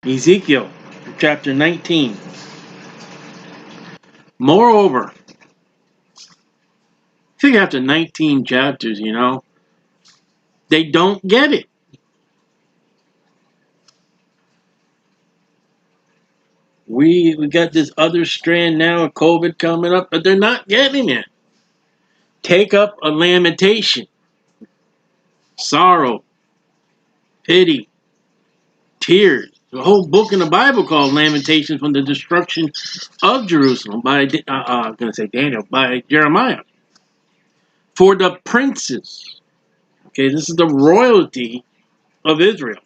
Ezekiel chapter 19. Moreover, I think after 19 chapters, they don't get it. We got this other strand now of COVID coming up, but they're not getting it. Take up a lamentation, sorrow, pity, tears. The whole book in the Bible called Lamentations from the destruction of Jerusalem by, I'm going to say Daniel, by Jeremiah. For the princes, okay, this is the royalty of Israel.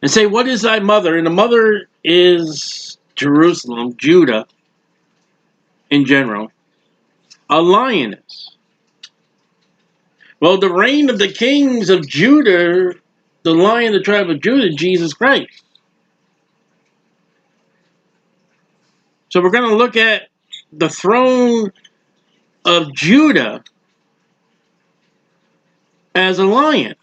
And say, what is thy mother? And the mother is Jerusalem, Judah in general, a lioness. Well, the reign of the kings of Judah, the lion of the tribe of Judah, Jesus Christ. So we're going to look at the throne of Judah as a lion.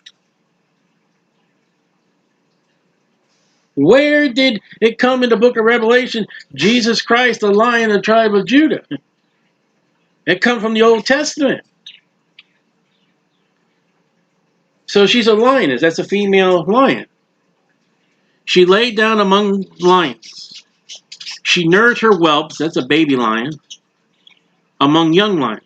Where did it come in the book of Revelation? Jesus Christ, the lion of the tribe of Judah. It comes from the Old Testament. So she's a lioness. That's a female lion. She laid down among lions. She nourished her whelps, that's a baby lion, among young lions.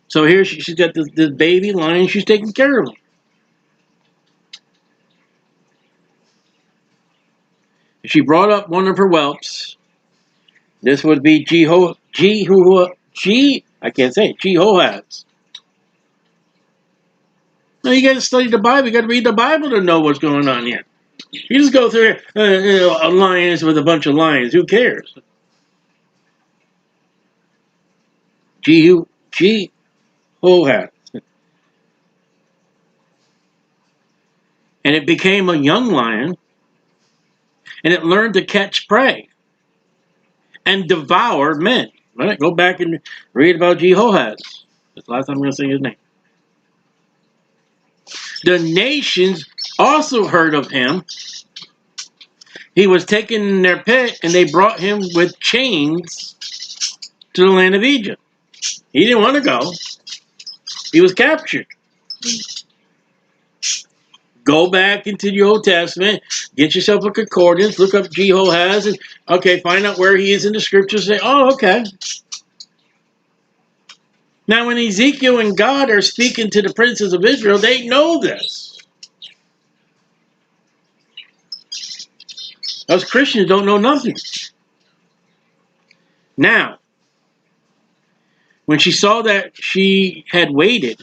So here she's got this baby lion, she's taking care of him. She brought up one of her whelps. This would be Jehoahaz. Now you got to study the Bible. You got to read the Bible to know what's going on here. You just go through a lioness with a bunch of lions. Who cares? Jehoahaz. And it became a young lion, and it learned to catch prey and devour men. Right? Go back and read about Jehoahaz. That's the last time I'm going to say his name. The nations also heard of him. He was taken in their pit, and they brought him with chains to the land of Egypt. He didn't want to go. He was captured. Go back into the Old Testament, get yourself a concordance, look up Jehoahaz, and okay, find out where he is in the scriptures. Say, oh, okay. Now, when Ezekiel and God are speaking to the princes of Israel, they know this. Us Christians don't know nothing. Now, when she saw that she had waited,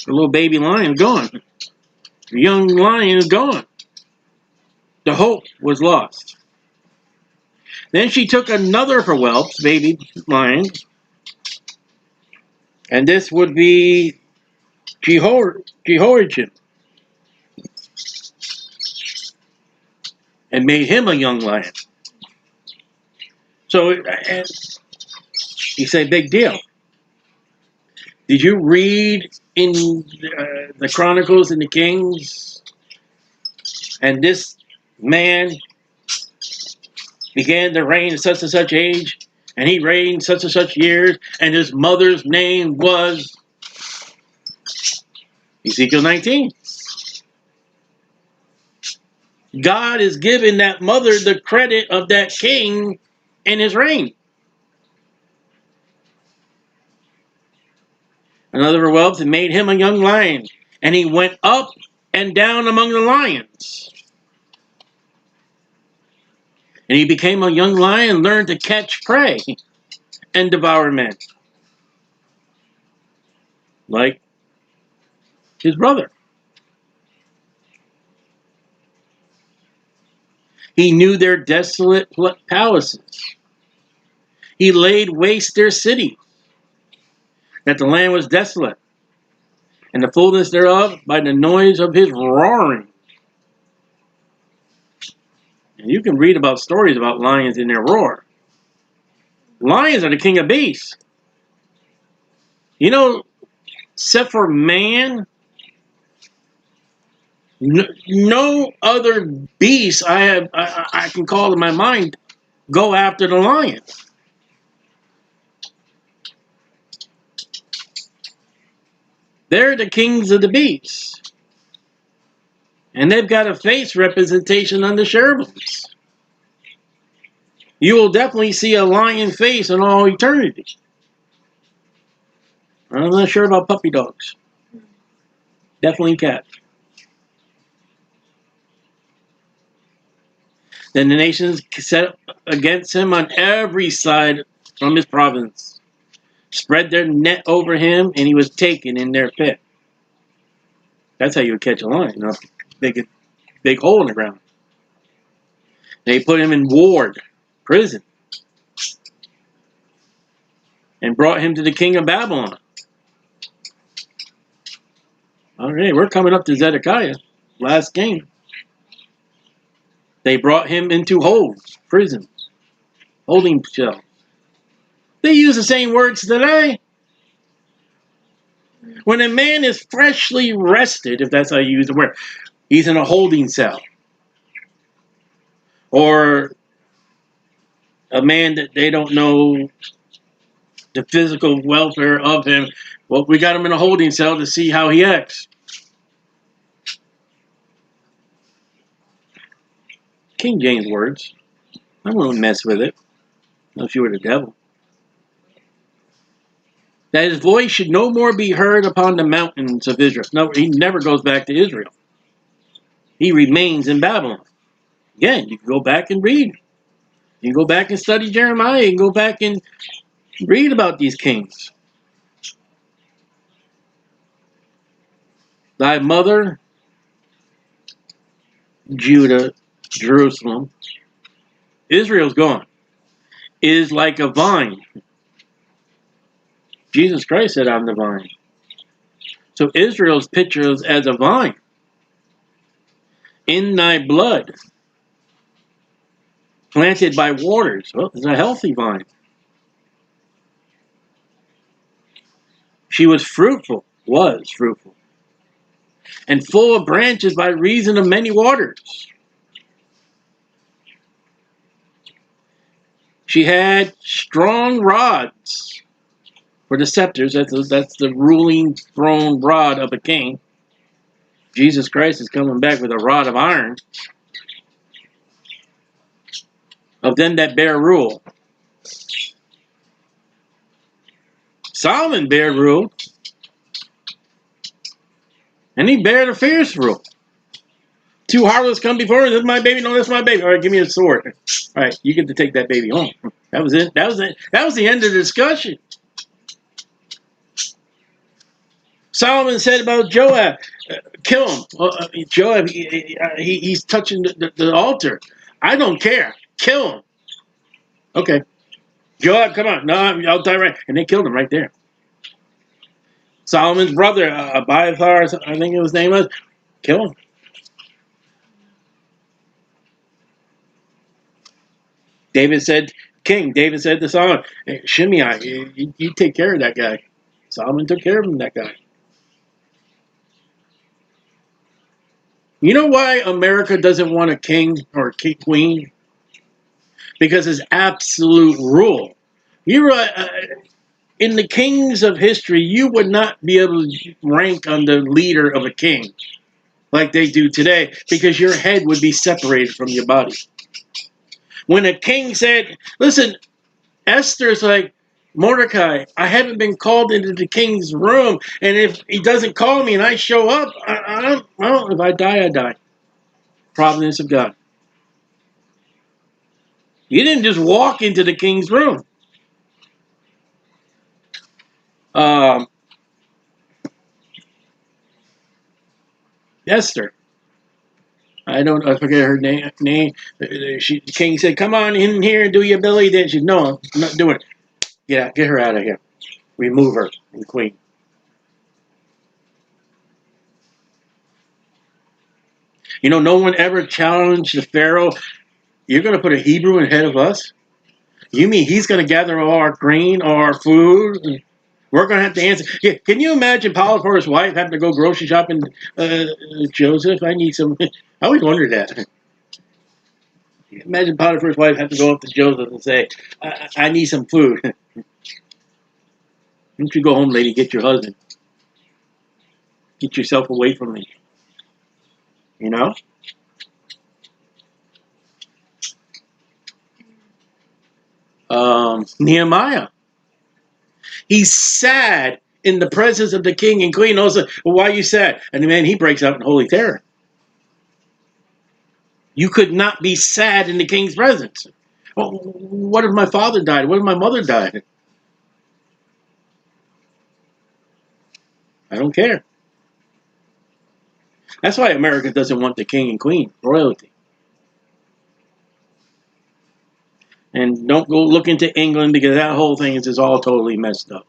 the little baby lion gone. The young lion is gone. The hope was lost. Then she took another of her whelps, baby lions, and this would be Jehoiachin, and made him a young lion. So you say, big deal. Did you read in the Chronicles and the Kings? And this man began to reign at such and such age, and he reigned such and such years, and his mother's name was Ezekiel 19. God is giving that mother the credit of that king in his reign. Another of her whelps and made him a young lion, and he went up and down among the lions. And he became a young lion and learned to catch prey and devour men, like his brother. He knew their desolate palaces. He laid waste their cities, that the land was desolate, and the fullness thereof by the noise of his roaring. And you can read about stories about lions in their roar. Lions are the king of beasts. You know, except for man, No other beast I can call in my mind go after the lion. They're the kings of the beasts. And they've got a face representation on the cherubims. You will definitely see a lion face in all eternity. I'm not sure about puppy dogs. Definitely cats. Then the nations set against him on every side from his province, spread their net over him, and he was taken in their pit. That's how you would catch a lion, a big hole in the ground. They put him in ward, prison, and brought him to the king of Babylon. Okay, we're coming up to Zedekiah, last king. They brought him into holds, prisons, holding cells. They use the same words today. When a man is freshly rested, if that's how you use the word, he's in a holding cell. Or a man that they don't know the physical welfare of him. Well, we got him in a holding cell to see how he acts. King James words. I won't mess with it. Unless you were the devil. That his voice should no more be heard upon the mountains of Israel. No, he never goes back to Israel. He remains in Babylon. Again, you can go back and read. You can go back and study Jeremiah. You can go back and read about these kings. Thy mother, Judah, Jerusalem, Israel's gone, is like a vine. Jesus Christ said, I'm the vine. So Israel's pictured as a vine. In thy blood, planted by waters. Well, it's a healthy vine. She was fruitful, and full of branches by reason of many waters. She had strong rods for the scepters. That's the ruling throne rod of a king. Jesus Christ is coming back with a rod of iron. Of them that bear rule. Solomon bare rule. And he bared a fierce rule. Two harlots come before her. This is my baby. No, that's my baby. All right, give me a sword. All right, you get to take that baby home. That was it. That was it. That was the end of the discussion. Solomon said about Joab, kill him. Joab, he's touching the altar. I don't care. Kill him. Okay. Joab, come on. No, I'll die right. And they killed him right there. Solomon's brother, Abiathar, I think his name was, kill him. David said to Solomon, hey, Shimei, you take care of that guy. Solomon took care of him, that guy. You know why America doesn't want a king or a queen? Because it's absolute rule. You're in the kings of history, you would not be able to rank on the leader of a king like they do today because your head would be separated from your body. When a king said, listen, Esther's like, Mordecai, I haven't been called into the king's room, and if he doesn't call me and I show up, well, if I die, I die. Providence of God. You didn't just walk into the king's room. Esther. I forget her name. The king said, come on in here and do your belly dance. She said, no, I'm not doing it. Get her out of here. Remove her, the queen. You know, no one ever challenged the Pharaoh. You're going to put a Hebrew ahead of us? You mean he's going to gather all our grain, all our food? We're going to have to answer. Yeah, can you imagine Potiphar's wife having to go grocery shopping? Joseph, I need some. I always wondered that. Imagine Potiphar's wife having to go up to Joseph and say, I need some food. Don't you go home, lady, get your husband. Get yourself away from me. You know? Nehemiah. He's sad in the presence of the king and queen. Also, well, why are you sad? And man, he breaks out in holy terror. You could not be sad in the king's presence. Well, what if my father died? What if my mother died? I don't care. That's why America doesn't want the king and queen, royalty. And don't go look into England because that whole thing is just all totally messed up.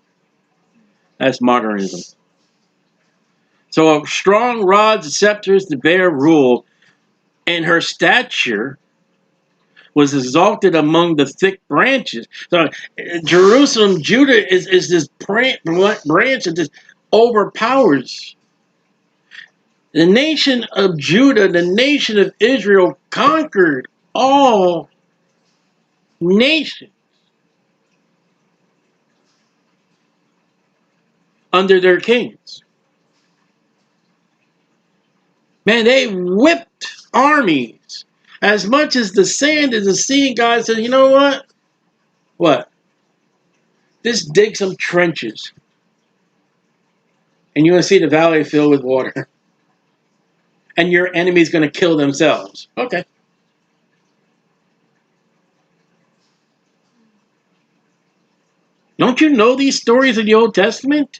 That's modernism. So a strong rod's scepters to bear rule, and her stature was exalted among the thick branches. So Jerusalem, Judah is this branch that just overpowers. The nation of Judah, the nation of Israel, conquered all nations under their kings. Man, they whipped armies as much as the sand is the sea. And God said, you know what? What? Just dig some trenches. And you're going to see the valley filled with water. And your enemy's going to kill themselves. Okay. Don't you know these stories of the Old Testament?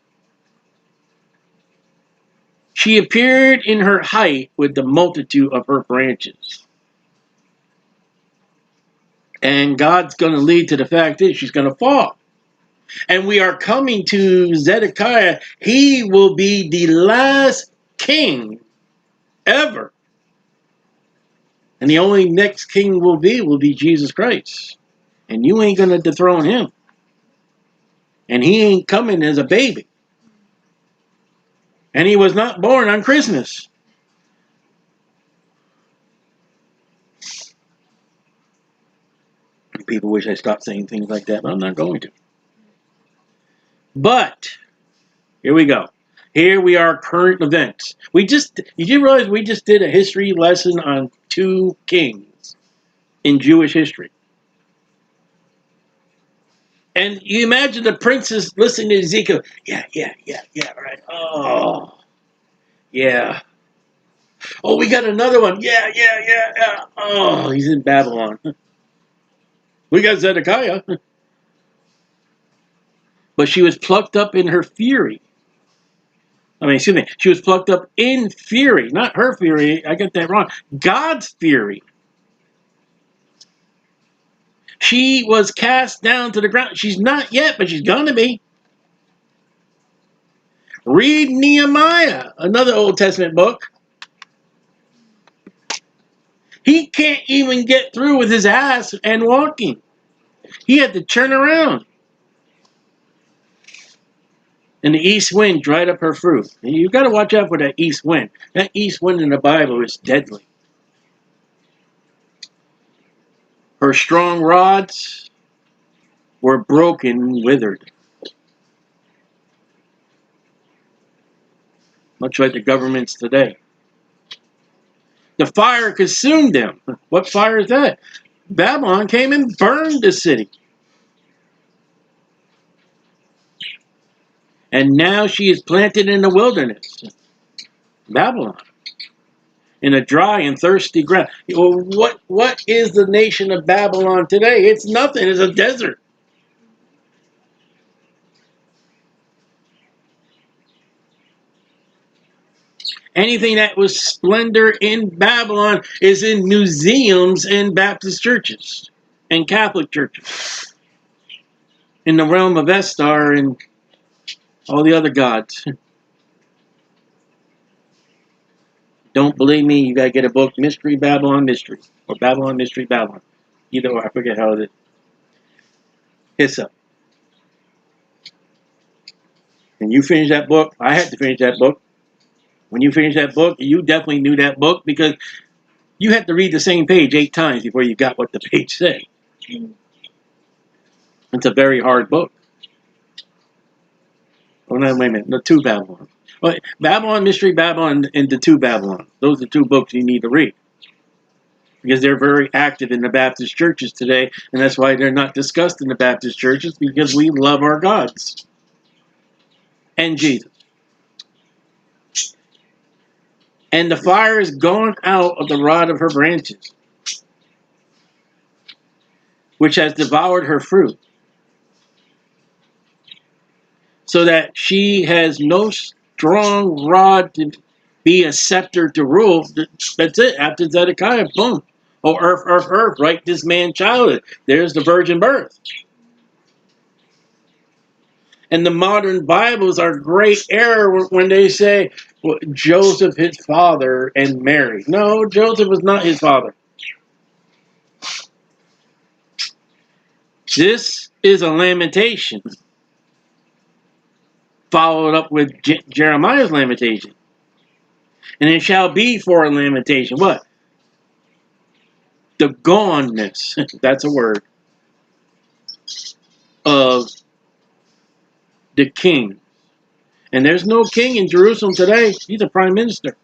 She appeared in her height with the multitude of her branches. And God's going to lead to the fact that she's going to fall. And we are coming to Zedekiah. He will be the last king ever. And the only next king will be Jesus Christ. And you ain't going to dethrone him. And he ain't coming as a baby. And he was not born on Christmas. People wish I stopped saying things like that, but I'm not going to. But, here we go. Here we are, current events. You do realize we just did a history lesson on 2 kings in Jewish history. And you imagine the princess listening to Ezekiel. Yeah, right. Oh, yeah. Oh, we got another one. Yeah. Oh, he's in Babylon. We got Zedekiah. But she was plucked up in her fury. She was plucked up in fury, not her fury. I get that wrong. God's fury. She was cast down to the ground. She's not yet, but she's going to be. Read Nehemiah, another Old Testament book. He can't even get through with his ass and walking. He had to turn around. And the east wind dried up her fruit. You've got to watch out for that east wind. That east wind in the Bible is deadly. Her strong rods were broken, withered. Much like the governments today. The fire consumed them. What fire is that? Babylon came and burned the city. And now she is planted in the wilderness. Babylon. In a dry and thirsty ground. Well, what is the nation of Babylon today? It's nothing. It's a desert. Anything that was splendor in Babylon is in museums in Baptist churches and Catholic churches. In the realm of Estar and all the other gods. Don't believe me, you got to get a book, Mystery Babylon Mystery. Or Babylon Mystery Babylon. Either way, I forget how it is. Hyssop. And you finish that book. I had to finish that book. When you finish that book, you definitely knew that book because you had to read the same page 8 times before you got what the page said. It's a very hard book. Oh, no, wait a minute. The two Babylon. Well, Babylon, Mystery Babylon, and the two Babylon. Those are 2 books you need to read. Because they're very active in the Baptist churches today. And that's why they're not discussed in the Baptist churches, because we love our gods. And Jesus. And the fire is gone out of the rod of her branches, which has devoured her fruit, so that she has no strong rod to be a scepter to rule. That's it. After Zedekiah, boom. Oh, earth, earth, earth, right? This man childhood. There's the virgin birth. And the modern Bibles are great error when they say, well, Joseph, his father, and Mary. No, Joseph was not his father. This is a lamentation, followed up with Jeremiah's lamentation. And it shall be for a lamentation. What? The goneness, that's a word, of the king. And there's no king in Jerusalem today. He's a prime minister.